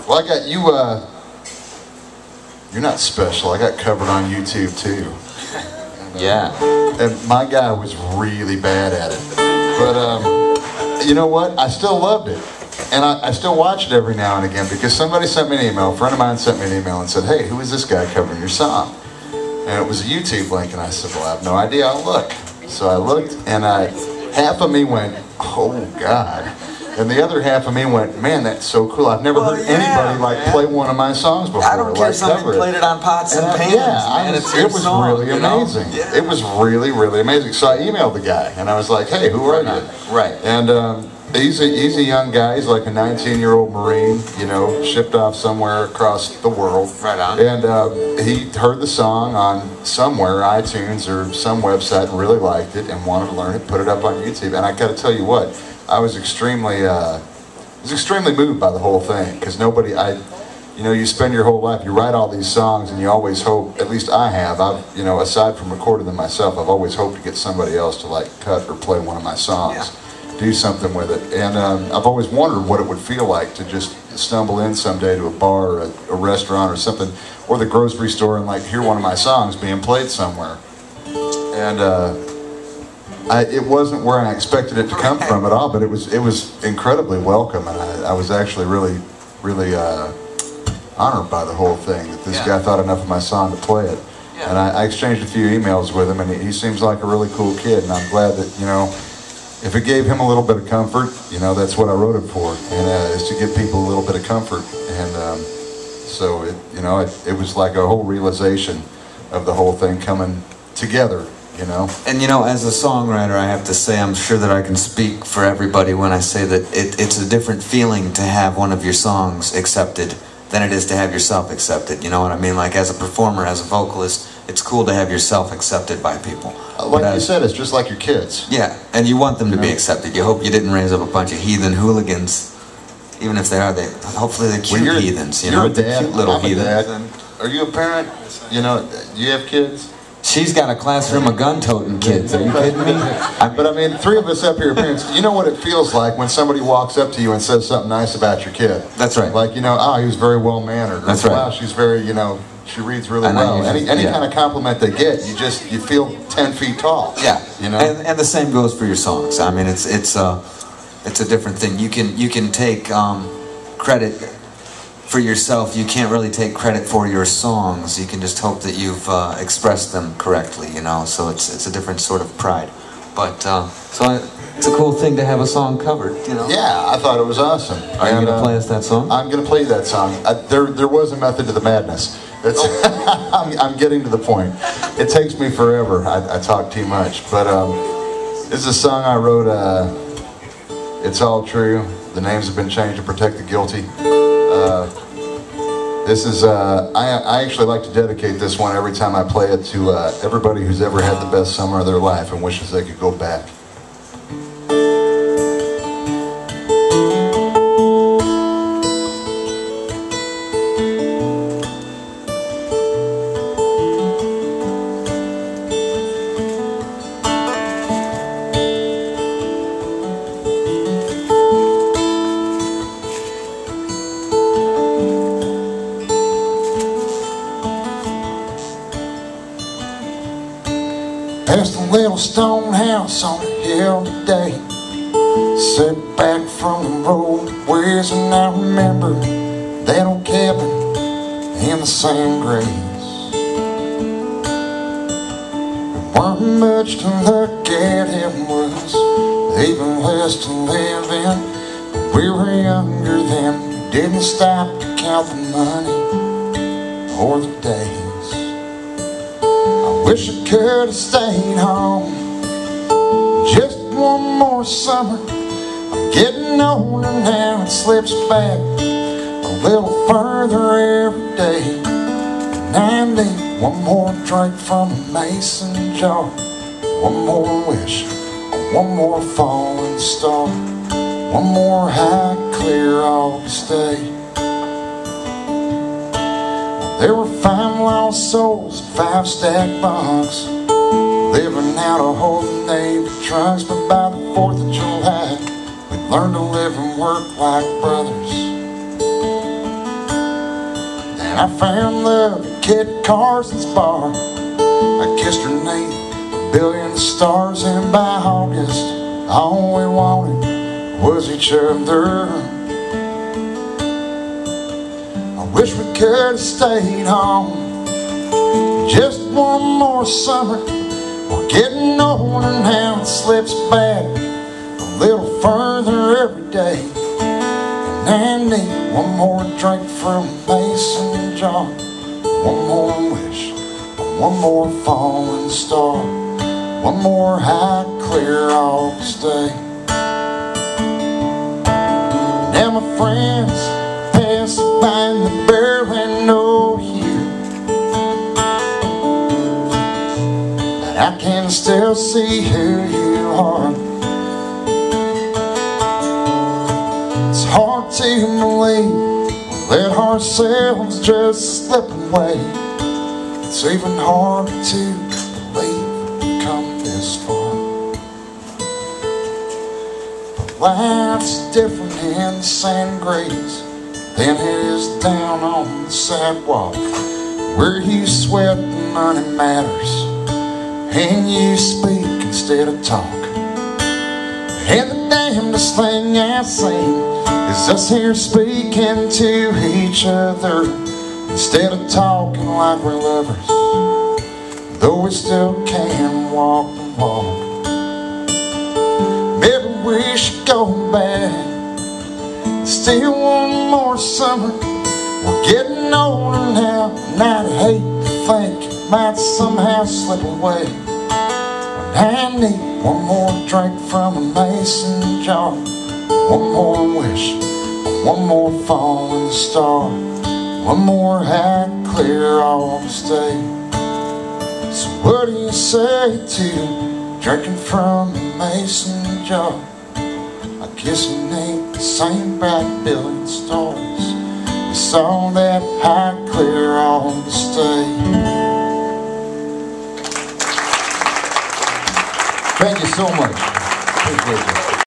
Well, I got you, you're not special. I got covered on YouTube too. Yeah. And my guy was really bad at it. But you know what? I still loved it. And I still watch it every now and again because somebody sent me an email, a friend of mine sent me an email and said, hey, who is this guy covering your song? And it was a YouTube link, and I said, well, I have no idea, I'll look. So I looked, and half of me went, oh God. And the other half of me went, man, that's so cool. I've never heard anybody play one of my songs before. I don't care if somebody played it on pots and pans. Yeah, it was really amazing. Yeah. It was really, really amazing. So I emailed the guy, and I was like, hey, who are you? Right. And he's a young guy. He's like a 19-year-old Marine, you know, shipped off somewhere across the world. Right on. And he heard the song on somewhere, iTunes or some website, and really liked it and wanted to learn it, put it up on YouTube. And I got to tell you what, I was extremely moved by the whole thing, because you know, you spend your whole life, you write all these songs, and you always hope, at least I have, you know, aside from recording them myself, I've always hoped to get somebody else to like cut or play one of my songs, do something with it. And I've always wondered what it would feel like to just stumble in someday to a bar or a restaurant or something, or the grocery store, and like hear one of my songs being played somewhere. And it wasn't where I expected it to come from at all, but it was incredibly welcome, and I was actually really honored by the whole thing, that this guy thought enough of my song to play it. And I exchanged a few emails with him, and he seems like a really cool kid, and I'm glad that, you know, if it gave him a little bit of comfort, you know, that's what I wrote it for, and is to give people a little bit of comfort. And so it was like a whole realization of the whole thing coming together. You know? And you know, as a songwriter, I have to say, I'm sure that I can speak for everybody when I say that it's a different feeling to have one of your songs accepted than it is to have yourself accepted. You know what I mean? Like, as a performer, as a vocalist, it's cool to have yourself accepted by people. Like you said, it's just like your kids. Yeah, and you want them to be accepted. You hope you didn't raise up a bunch of heathen hooligans, even if they are. Hopefully they're cute heathens. You know, you're a dad, cute little heathens. Are you a parent? You know, do you have kids? She's got a classroom of gun-toting kids. Are you kidding me? But I mean, three of us up here are parents. You know what it feels like when somebody walks up to you and says something nice about your kid. That's right. Like, you know, oh, he was very well-mannered. That's right. Wow, she's very, you know, she reads really well. Any kind of compliment they get, you feel 10 feet tall. Yeah. You know? And the same goes for your songs. I mean, it's a different thing. You can take credit for yourself. You can't really take credit for your songs. You can just hope that you've expressed them correctly, you know, so it's a different sort of pride. But, it's a cool thing to have a song covered, you know. Yeah, I thought it was awesome. Are you going to play us that song? I'm going to play that song. There was a method to the madness. I'm getting to the point. It takes me forever. I talk too much. But this is a song I wrote, It's All True. The names have been changed to protect the guilty. This is, I actually like to dedicate this one every time I play it to everybody who's ever had the best summer of their life and wishes they could go back. Past a little stone house on a hill today, set back from the roadways, and I remember that old cabin in the sand grace. There weren't much to look at, it was even less to live in. But we were younger then, didn't stop to count the money or the days. Wish I could have stayed home just one more summer. I'm getting older now, it slips back a little further every day. And I need one more drink from a mason jar, one more wish, one more falling star, one more high clear August day. There were 5 lost souls, 5 stacked bunks, living out of holding Navy trunks. But by the 4th of July, we'd learned to live and work like brothers. And I found love at Kit Carson's bar. I kissed her neath a billion stars, and by August all we wanted was each other. I wish we could have stayed home just one more summer. We're getting older now, it slips back a little further every day. And I need one more drink from Mason jar, one more wish, one more falling star, one more high clear August day. Now my friends pass by in the bare window here, but I can still see who you are. It's hard to believe we let ourselves just slip away. It's even harder to believe we've come this far. But life's different in the San Grace than it is down on the sidewalk, where you sweat and money matters, and you speak instead of talk. And the damnedest thing I've seen is us here speaking to each other instead of talking like we're lovers, though we still can walk the walk. Maybe we should go back, still one more summer. We're getting older now, and I'd hate to think it might somehow slip away. When I need one more drink from a mason jar, one more wish, one more falling star, one more high clear August day. So what do you say to drinking from a mason jar? I guess it ain't the same bright billion stars we saw that high clear August day. Thank you so much. Appreciate you.